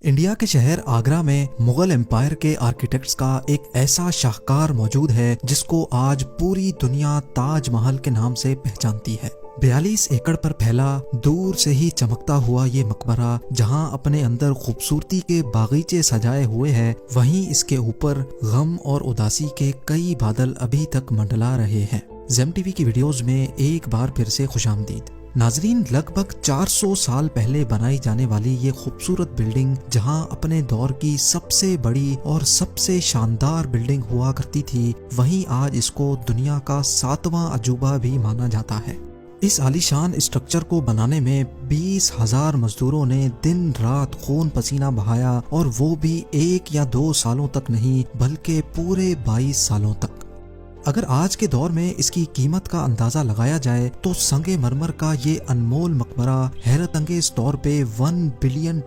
India کے شہر آگرہ میں مغل امپائر کے آرکیٹیکٹس کا ایک ایسا شاہکار موجود ہے جس کو آج پوری دنیا تاج محل کے نام سے پہچانتی ہے۔ 42 ایکڑ پر پھیلا دور سے ہی چمکتا ہوا یہ مقبرہ جہاں اپنے اندر خوبصورتی کے باغیچے سجائے ہوئے ہے، وہیں اس کے اوپر غم اور اداسی کے کئی بادل ابھی تک منڈلا رہے ہیں۔ زیم ٹی وی کی ویڈیوز میں ایک بار پھر سے خوش آمدید۔ ناظرین، لگ بھگ 400 سال پہلے بنائی جانے والی یہ خوبصورت بلڈنگ جہاں اپنے دور کی سب سے بڑی اور سب سے شاندار بلڈنگ ہوا کرتی تھی، وہیں آج اس کو دنیا کا 7واں عجوبہ بھی مانا جاتا ہے۔ اس عالیشان اسٹرکچر کو بنانے میں 20,000 مزدوروں نے دن رات خون پسینہ بہایا، اور وہ بھی 1 یا 2 سالوں تک نہیں بلکہ پورے 22 سالوں تک۔ اگر آج کے دور میں اس کی قیمت کا اندازہ لگایا جائے تو سنگ مرمر کا یہ انمول مقبرہ حیرت انگیز طور پہ $1 بلین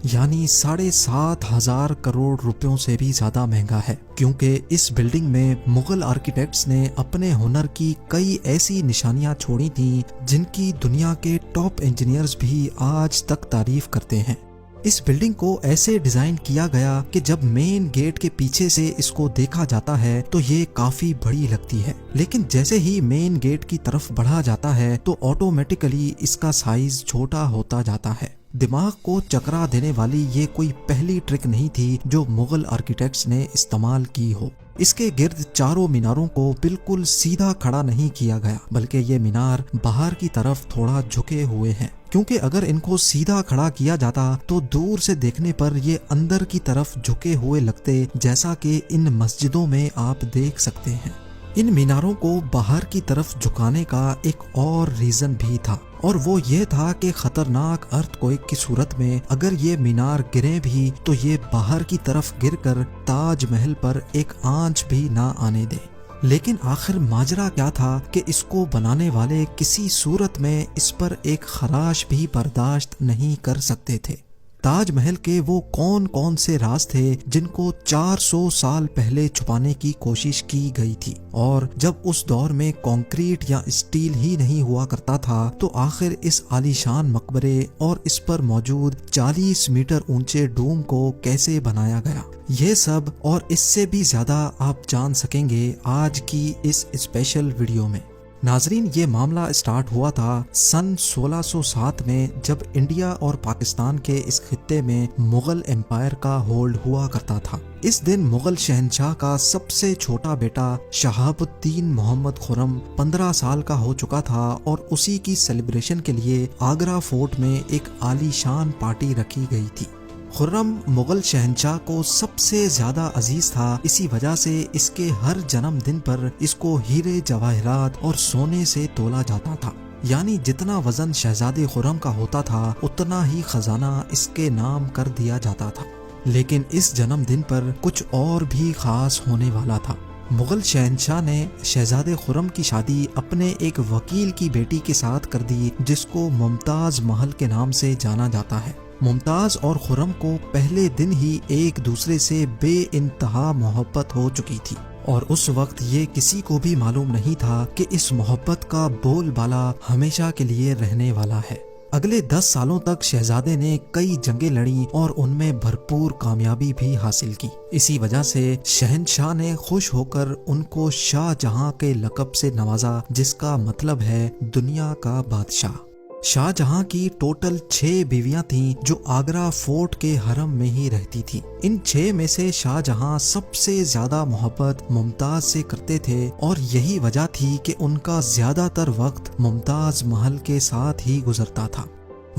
یعنی 7,500 کروڑ روپیوں سے بھی زیادہ مہنگا ہے، کیونکہ اس بلڈنگ میں مغل آرکیٹیکٹس نے اپنے ہنر کی کئی ایسی نشانیاں چھوڑی تھیں جن کی دنیا کے ٹاپ انجینئرز بھی آج تک تعریف کرتے ہیں۔ اس بلڈنگ کو ایسے ڈیزائن کیا گیا کہ جب مین گیٹ کے پیچھے سے اس کو دیکھا جاتا ہے تو یہ کافی بڑی لگتی ہے، لیکن جیسے ہی مین گیٹ کی طرف بڑھا جاتا ہے تو آٹومیٹیکلی اس کا سائز چھوٹا ہوتا جاتا ہے۔ دماغ کو چکرا دینے والی یہ کوئی پہلی ٹرک نہیں تھی جو مغل آرکیٹیکٹس نے استعمال کی ہو۔ اس کے گرد چاروں میناروں کو بالکل سیدھا کھڑا نہیں کیا گیا، بلکہ یہ مینار باہر کی طرف تھوڑا جھکے ہوئے ہیں، کیونکہ اگر ان کو سیدھا کھڑا کیا جاتا تو دور سے دیکھنے پر یہ اندر کی طرف جھکے ہوئے لگتے، جیسا کہ ان مسجدوں میں آپ دیکھ سکتے ہیں۔ ان میناروں کو باہر کی طرف جھکانے کا ایک اور ریزن بھی تھا، اور وہ یہ تھا کہ خطرناک ارتھ کوئک کی صورت میں اگر یہ مینار گرے بھی تو یہ باہر کی طرف گر کر تاج محل پر ایک آنچ بھی نہ آنے دے۔ لیکن آخر ماجرا کیا تھا کہ اس کو بنانے والے کسی صورت میں اس پر ایک خراش بھی برداشت نہیں کر سکتے تھے۔ تاج محل کے وہ کون سے راز تھے جن کو 400 سال پہلے چھپانے کی کوشش کی گئی تھی، اور جب اس دور میں کنکریٹ یا اسٹیل ہی نہیں ہوا کرتا تھا تو آخر اس عالیشان مقبرے اور اس پر موجود 40 میٹر اونچے ڈوم کو کیسے بنایا گیا؟ یہ سب اور اس سے بھی زیادہ آپ جان سکیں گے آج کی اس اسپیشل ویڈیو میں۔ ناظرین، یہ معاملہ اسٹارٹ ہوا تھا سن 1607 میں، جب انڈیا اور پاکستان کے اس خطے میں مغل امپائر کا ہولڈ ہوا کرتا تھا۔ اس دن مغل شہنشاہ کا سب سے چھوٹا بیٹا شہاب الدین محمد خرم 15 سال کا ہو چکا تھا، اور اسی کی سیلیبریشن کے لیے آگرہ فورٹ میں ایک عالیشان پارٹی رکھی گئی تھی۔ خرم مغل شہنشاہ کو سب سے زیادہ عزیز تھا، اسی وجہ سے اس کے ہر جنم دن پر اس کو ہیرے جواہرات اور سونے سے تولا جاتا تھا، یعنی جتنا وزن شہزادے خرم کا ہوتا تھا اتنا ہی خزانہ اس کے نام کر دیا جاتا تھا۔ لیکن اس جنم دن پر کچھ اور بھی خاص ہونے والا تھا۔ مغل شہنشاہ نے شہزادے خرم کی شادی اپنے ایک وکیل کی بیٹی کے ساتھ کر دی جس کو ممتاز محل کے نام سے جانا جاتا ہے۔ ممتاز اور خرم کو پہلے دن ہی ایک دوسرے سے بے انتہا محبت ہو چکی تھی، اور اس وقت یہ کسی کو بھی معلوم نہیں تھا کہ اس محبت کا بول بالا ہمیشہ کے لیے رہنے والا ہے۔ اگلے 10 سالوں تک شہزادے نے کئی جنگیں لڑیں اور ان میں بھرپور کامیابی بھی حاصل کی۔ اسی وجہ سے شہنشاہ نے خوش ہو کر ان کو شاہ جہاں کے لقب سے نوازا، جس کا مطلب ہے دنیا کا بادشاہ۔ شاہ جہاں کی ٹوٹل 6 بیویاں تھیں جو آگرہ فورٹ کے حرم میں ہی رہتی تھیں۔ ان 6 میں سے شاہ جہاں سب سے زیادہ محبت ممتاز سے کرتے تھے، اور یہی وجہ تھی کہ ان کا زیادہ تر وقت ممتاز محل کے ساتھ ہی گزرتا تھا۔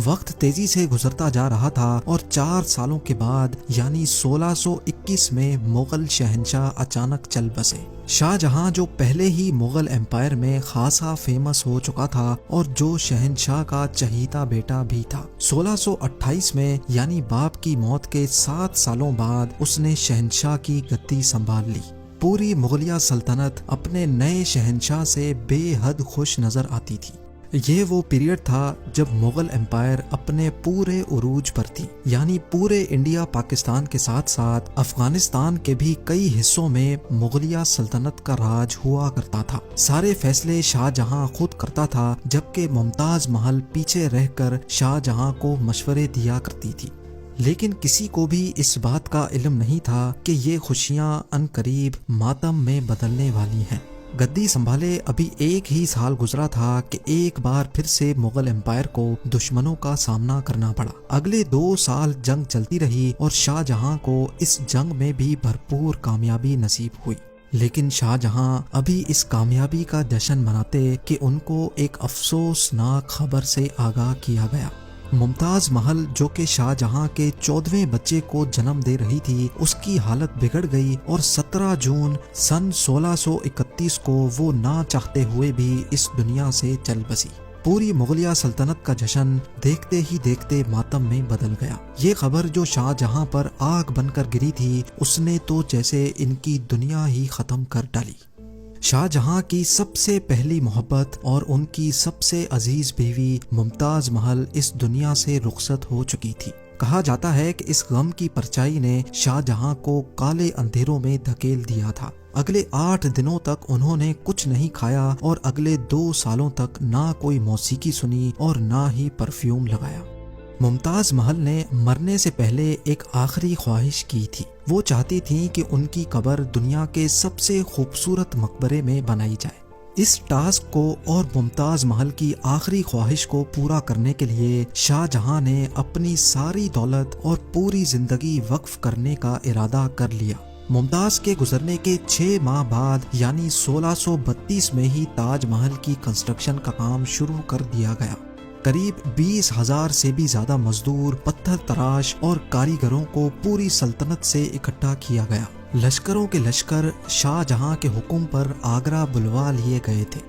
وقت تیزی سے گزرتا جا رہا تھا، اور 4 سالوں کے بعد یعنی 1621 میں مغل شہنشاہ اچانک چل بسے۔ شاہ جہاں جو پہلے ہی مغل امپائر میں خاصا فیمس ہو چکا تھا اور جو شہنشاہ کا چہیتا بیٹا بھی تھا، 1628 میں یعنی باپ کی موت کے 7 سالوں بعد اس نے شہنشاہ کی گدی سنبھال لی۔ پوری مغلیہ سلطنت اپنے نئے شہنشاہ سے بے حد خوش نظر آتی تھی۔ یہ وہ پیریڈ تھا جب مغل امپائر اپنے پورے عروج پر تھی، یعنی پورے انڈیا پاکستان کے ساتھ ساتھ افغانستان کے بھی کئی حصوں میں مغلیہ سلطنت کا راج ہوا کرتا تھا۔ سارے فیصلے شاہ جہاں خود کرتا تھا، جبکہ ممتاز محل پیچھے رہ کر شاہ جہاں کو مشورے دیا کرتی تھی۔ لیکن کسی کو بھی اس بات کا علم نہیں تھا کہ یہ خوشیاں عنقریب ماتم میں بدلنے والی ہیں۔ گدی سنبھالے ابھی 1 ہی سال گزرا تھا کہ ایک بار پھر سے مغل امپائر کو دشمنوں کا سامنا کرنا پڑا۔ اگلے 2 سال جنگ چلتی رہی اور شاہ جہاں کو اس جنگ میں بھی بھرپور کامیابی نصیب ہوئی، لیکن شاہ جہاں ابھی اس کامیابی کا جشن مناتے کہ ان کو ایک افسوسناک خبر سے آگاہ کیا گیا۔ ممتاز محل جو کہ شاہ جہاں کے 14ویں بچے کو جنم دے رہی تھی، اس کی حالت بگڑ گئی اور 17 جون سن 1631 کو وہ نہ چاہتے ہوئے بھی اس دنیا سے چل بسی۔ پوری مغلیہ سلطنت کا جشن دیکھتے ہی دیکھتے ماتم میں بدل گیا۔ یہ خبر جو شاہ جہاں پر آگ بن کر گری تھی، اس نے تو جیسے ان کی دنیا ہی ختم کر ڈالی۔ شاہ جہاں کی سب سے پہلی محبت اور ان کی سب سے عزیز بیوی ممتاز محل اس دنیا سے رخصت ہو چکی تھی۔ کہا جاتا ہے کہ اس غم کی پرچائی نے شاہ جہاں کو کالے اندھیروں میں دھکیل دیا تھا۔ اگلے 8 دنوں تک انہوں نے کچھ نہیں کھایا اور اگلے 2 سالوں تک نہ کوئی موسیقی سنی اور نہ ہی پرفیوم لگایا۔ ممتاز محل نے مرنے سے پہلے ایک آخری خواہش کی تھی۔ وہ چاہتی تھیں کہ ان کی قبر دنیا کے سب سے خوبصورت مقبرے میں بنائی جائے۔ اس ٹاسک کو اور ممتاز محل کی آخری خواہش کو پورا کرنے کے لیے شاہ جہاں نے اپنی ساری دولت اور پوری زندگی وقف کرنے کا ارادہ کر لیا۔ ممتاز کے گزرنے کے 6 ماہ بعد یعنی 1632 میں ہی تاج محل کی کنسٹرکشن کا کام شروع کر دیا گیا۔ قریب 20,000 سے بھی زیادہ مزدور، پتھر تراش اور کاریگروں کو پوری سلطنت سے اکٹھا کیا گیا۔ لشکروں کے لشکر شاہ جہاں کے حکم پر آگرہ بلوا لیے گئے تھے۔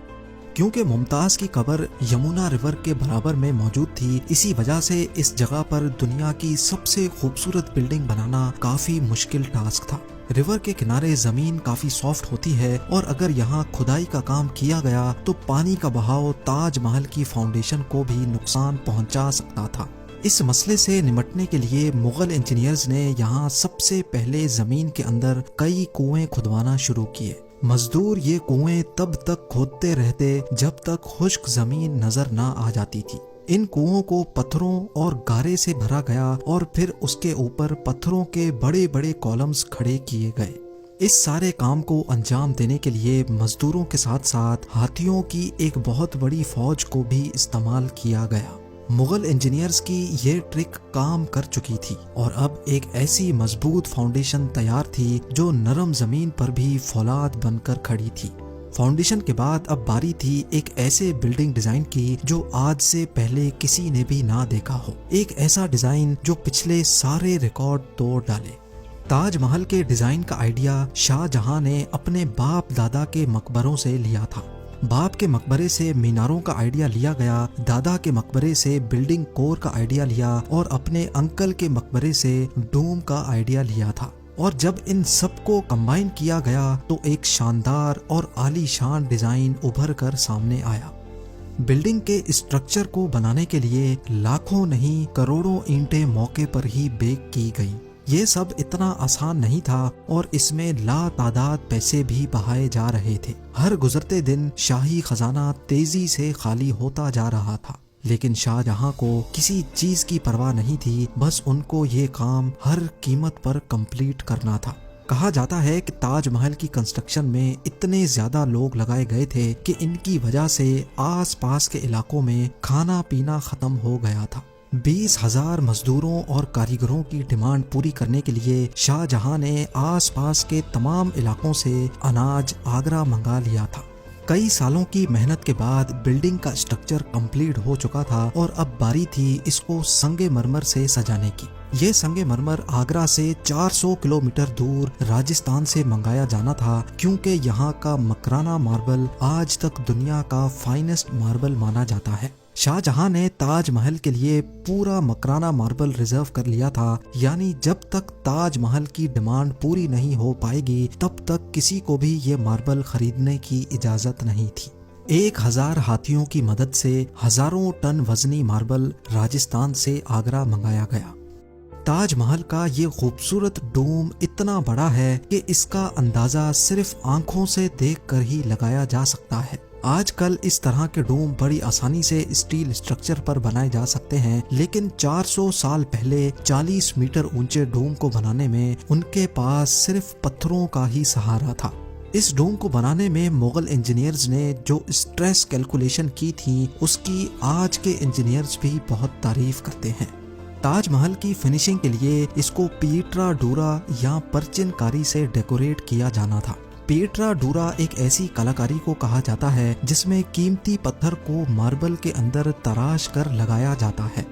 کیونکہ ممتاز کی قبر یمنا ریور کے برابر میں موجود تھی، اسی وجہ سے اس جگہ پر دنیا کی سب سے خوبصورت بلڈنگ بنانا کافی مشکل ٹاسک تھا۔ ریور کے کنارے زمین کافی سافٹ ہوتی ہے اور اگر یہاں کھدائی کا کام کیا گیا تو پانی کا بہاؤ تاج محل کی فاؤنڈیشن کو بھی نقصان پہنچا سکتا تھا۔ اس مسئلے سے نمٹنے کے لیے مغل انجینئرز نے یہاں سب سے پہلے زمین کے اندر کئی کنویں کھدوانا شروع کیے۔ مزدور یہ کنویں تب تک کھودتے رہتے جب تک خشک زمین نظر نہ آ جاتی تھی۔ ان کنووں کو پتھروں اور گارے سے بھرا گیا اور پھر اس کے اوپر پتھروں کے بڑے بڑے کالمز کھڑے کیے گئے۔ اس سارے کام کو انجام دینے کے لیے مزدوروں کے ساتھ ساتھ ہاتھیوں کی ایک بہت بڑی فوج کو بھی استعمال کیا گیا۔ مغل انجینئرز کی یہ ٹرک کام کر چکی تھی اور اب ایک ایسی مضبوط فاؤنڈیشن تیار تھی جو نرم زمین پر بھی فولاد بن کر کھڑی تھی۔ فاؤنڈیشن کے بعد اب باری تھی ایک ایسے بلڈنگ ڈیزائن کی جو آج سے پہلے کسی نے بھی نہ دیکھا ہو، ایک ایسا ڈیزائن جو پچھلے سارے ریکارڈ توڑ ڈالے۔ تاج محل کے ڈیزائن کا آئیڈیا شاہ جہاں نے اپنے باپ دادا کے مقبروں سے لیا تھا۔ باپ کے مقبرے سے میناروں کا آئیڈیا لیا گیا، دادا کے مقبرے سے بلڈنگ کور کا آئیڈیا لیا اور اپنے انکل کے مقبرے سے ڈوم کا آئیڈیا لیا تھا۔ اور جب ان سب کو کمبائن کیا گیا تو ایک شاندار اور عالی شان ڈیزائن ابھر کر سامنے آیا۔ بلڈنگ کے اسٹرکچر کو بنانے کے لیے لاکھوں نہیں کروڑوں اینٹیں موقع پر ہی بیک کی گئیں۔ یہ سب اتنا آسان نہیں تھا اور اس میں لا تعداد پیسے بھی بہائے جا رہے تھے۔ ہر گزرتے دن شاہی خزانہ تیزی سے خالی ہوتا جا رہا تھا، لیکن شاہ جہاں کو کسی چیز کی پرواہ نہیں تھی، بس ان کو یہ کام ہر قیمت پر کمپلیٹ کرنا تھا۔ کہا جاتا ہے کہ تاج محل کی کنسٹرکشن میں اتنے زیادہ لوگ لگائے گئے تھے کہ ان کی وجہ سے آس پاس کے علاقوں میں کھانا پینا ختم ہو گیا تھا۔ 20,000 مزدوروں اور کاریگروں کی ڈیمانڈ پوری کرنے کے لیے شاہ جہاں نے آس پاس کے تمام علاقوں سے اناج آگرہ منگا لیا تھا۔ کئی سالوں کی محنت کے بعد بلڈنگ کا اسٹرکچر کمپلیٹ ہو چکا تھا اور اب باری تھی اس کو سنگ مرمر سے سجانے کی۔ یہ سنگ مرمر آگرہ سے 400 کلومیٹر دور راجستھان سے منگایا جانا تھا، کیونکہ یہاں کا مکرانہ ماربل آج تک دنیا کا فائنسٹ ماربل مانا جاتا ہے۔ شاہ جہاں نے تاج محل کے لیے پورا مکرانہ ماربل ریزرو کر لیا تھا، یعنی جب تک تاج محل کی ڈیمانڈ پوری نہیں ہو پائے گی تب تک کسی کو بھی یہ ماربل خریدنے کی اجازت نہیں تھی۔ 1000 ہاتھیوں کی مدد سے ہزاروں ٹن وزنی ماربل راجستھان سے آگرہ منگایا گیا۔ تاج محل کا یہ خوبصورت ڈوم اتنا بڑا ہے کہ اس کا اندازہ صرف آنکھوں سے دیکھ کر ہی لگایا جا سکتا ہے۔ آج کل اس طرح کے ڈوم بڑی آسانی سے اسٹیل اسٹرکچر پر بنائے جا سکتے ہیں، لیکن 400 سال پہلے 40 میٹر اونچے ڈوم کو بنانے میں ان کے پاس صرف پتھروں کا ہی سہارا تھا۔ اس ڈوم کو بنانے میں مغل انجینئرز نے جو اسٹریس کیلکولیشن کی تھی اس کی آج کے انجینئرز بھی بہت تعریف کرتے ہیں۔ تاج محل کی فنیشنگ کے لیے اس کو پیٹرا ڈورا یا پرچن کاری سے ڈیکوریٹ کیا جانا تھا۔ پیٹرا ڈورا ایک ایسی کلاکاری کو کہا جاتا ہے جس میں قیمتی پتھر کو ماربل کے اندر تراش کر لگایا جاتا ہے۔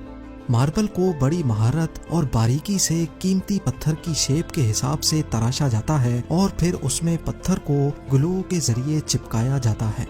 ماربل کو بڑی مہارت اور باریکی سے قیمتی پتھر کی شیپ کے حساب سے تراشا جاتا ہے اور پھر اس میں پتھر کو گلو کے ذریعے چپکایا جاتا ہے۔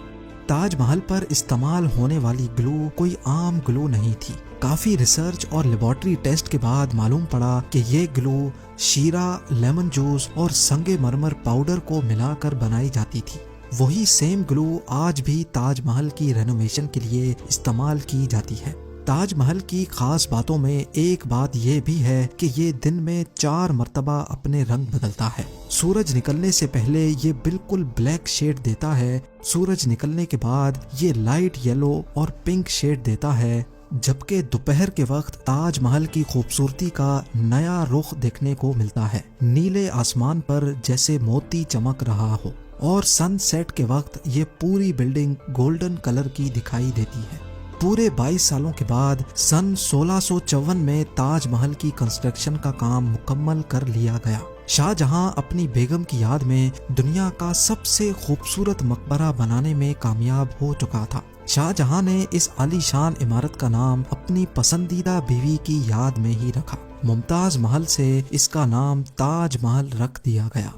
تاج محل پر استعمال ہونے والی گلو کوئی عام گلو نہیں تھی۔ کافی ریسرچ اور لیبارٹری ٹیسٹ کے بعد معلوم پڑا کہ یہ گلو شیرہ، لیمن جوس اور سنگ مرمر پاؤڈر کو ملا کر بنائی جاتی تھی۔ وہی سیم گلو آج بھی تاج محل کی رینوویشن کے لیے استعمال کی جاتی ہے۔ تاج محل کی خاص باتوں میں ایک بات یہ بھی ہے کہ یہ دن میں 4 مرتبہ اپنے رنگ بدلتا ہے۔ سورج نکلنے سے پہلے یہ بالکل بلیک شیڈ دیتا ہے، سورج نکلنے کے بعد یہ لائٹ یلو اور پنک شیڈ دیتا ہے، جبکہ دوپہر کے وقت تاج محل کی خوبصورتی کا نیا رخ دیکھنے کو ملتا ہے، نیلے آسمان پر جیسے موتی چمک رہا ہو، اور سن سیٹ کے وقت یہ پوری بلڈنگ گولڈن کلر کی دکھائی دیتی ہے۔ پورے 22 سالوں کے بعد سن 1654 میں تاج محل کی کنسٹرکشن کا کام مکمل کر لیا گیا۔ شاہ جہاں اپنی بیگم کی یاد میں دنیا کا سب سے خوبصورت مقبرہ بنانے میں کامیاب ہو چکا تھا۔ شاہ جہاں نے اس عالی شان عمارت کا نام اپنی پسندیدہ بیوی کی یاد میں ہی رکھا۔ ممتاز محل سے اس کا نام تاج محل رکھ دیا گیا۔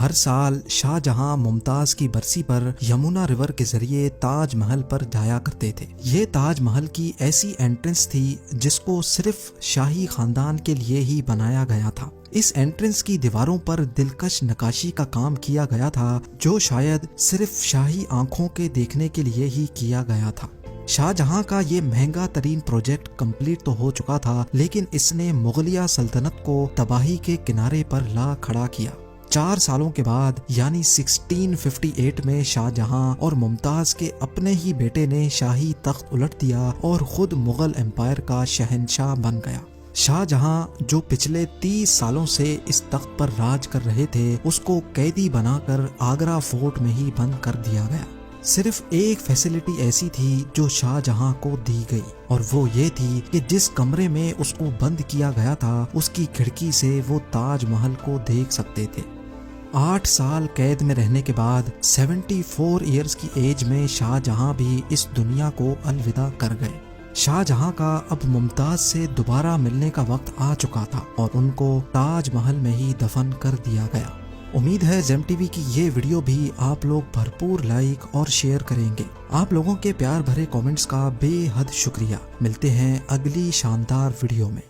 ہر سال شاہ جہاں ممتاز کی برسی پر یمونا ریور کے ذریعے تاج محل پر جایا کرتے تھے۔ یہ تاج محل کی ایسی انٹرنس تھی جس کو صرف شاہی خاندان کے لیے ہی بنایا گیا تھا۔ اس انٹرنس کی دیواروں پر دلکش نقاشی کا کام کیا گیا تھا جو شاید صرف شاہی آنکھوں کے دیکھنے کے لیے ہی کیا گیا تھا۔ شاہ جہاں کا یہ مہنگا ترین پروجیکٹ کمپلیٹ تو ہو چکا تھا، لیکن اس نے مغلیہ سلطنت کو تباہی کے کنارے پر لا کھڑا کیا۔ 4 سالوں کے بعد یعنی 1658 میں شاہ جہاں اور ممتاز کے اپنے ہی بیٹے نے شاہی تخت الٹ دیا اور خود مغل امپائر کا شہنشاہ بن گیا۔ شاہ جہاں جو پچھلے 30 سالوں سے اس تخت پر راج کر رہے تھے، اس کو قیدی بنا کر آگرہ فورٹ میں ہی بند کر دیا گیا۔ صرف ایک فیسلٹی ایسی تھی جو شاہ جہاں کو دی گئی، اور وہ یہ تھی کہ جس کمرے میں اس کو بند کیا گیا تھا اس کی کھڑکی سے وہ تاج محل کو دیکھ سکتے تھے۔ 8 سال قید میں رہنے کے بعد 74 ایئرز کی ایج میں شاہ جہاں بھی اس دنیا کو الوداع کر گئے۔ شاہ جہاں کا اب ممتاز سے دوبارہ ملنے کا وقت آ چکا تھا اور ان کو تاج محل میں ہی دفن کر دیا گیا۔ امید ہے زیم ٹی وی کی یہ ویڈیو بھی آپ لوگ بھرپور لائک اور شیئر کریں گے۔ آپ لوگوں کے پیار بھرے کامنٹس کا بے حد شکریہ۔ ملتے ہیں اگلی شاندار ویڈیو میں۔